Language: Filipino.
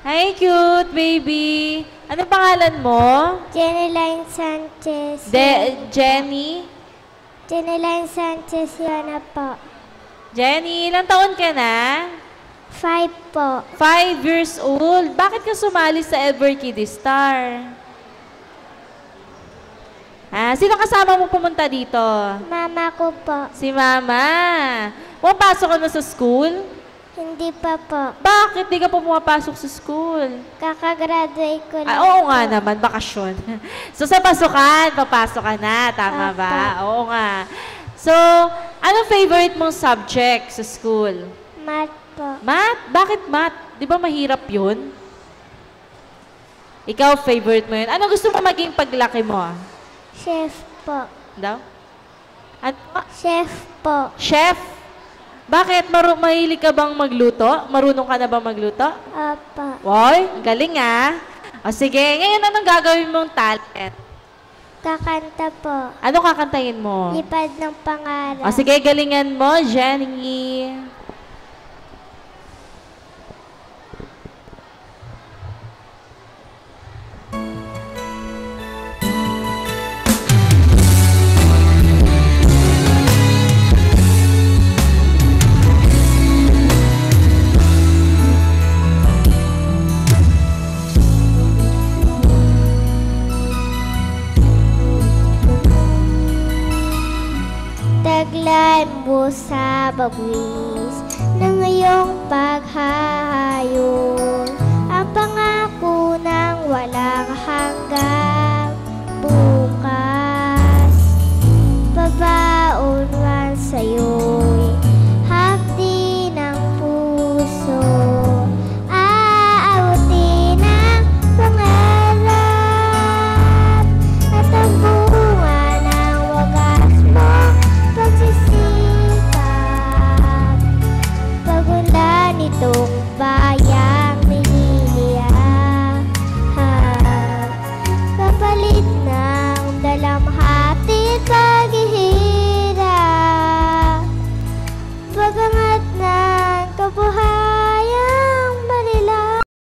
Hi, cute baby. Ano pangalan mo? Jeneline Sanchez. Jenny? Jeneline Sanchez Yana po. Jenny, ilang taon ka na? 5 po. 5 years old. Bakit ka sumali sa Ever Kid Star? Sino kasama mo pumunta dito? Mama ko po. Si Mama. Pumapasok ka na sa school? Hindi pa po. Bakit di ka pa pumapasok sa school? Kakagraduate ko lang Oo po. nga naman, bakasyon. So sa pasukan, papasok ka na, tama Opo. ba? Oo nga. So, anong favorite mong subject sa school? Math po. Math? Bakit math? Di ba mahirap yun? Ikaw, favorite mo yun. Ano gusto mo maging paglaki mo? Chef po. Daw? Ano? Chef po. Chef? Bakit? Mahilig ka bang magluto? Marunong ka na ba magluto? Apa. Woy, ang galing ah. O sige, ngayon anong gagawin mong talent? Kakanta po. Ano kakantahin mo? Lipad ng pangarap. O sige, galingan mo, Jenny. Taglan mo sa bagwis ng iyong paghahayag.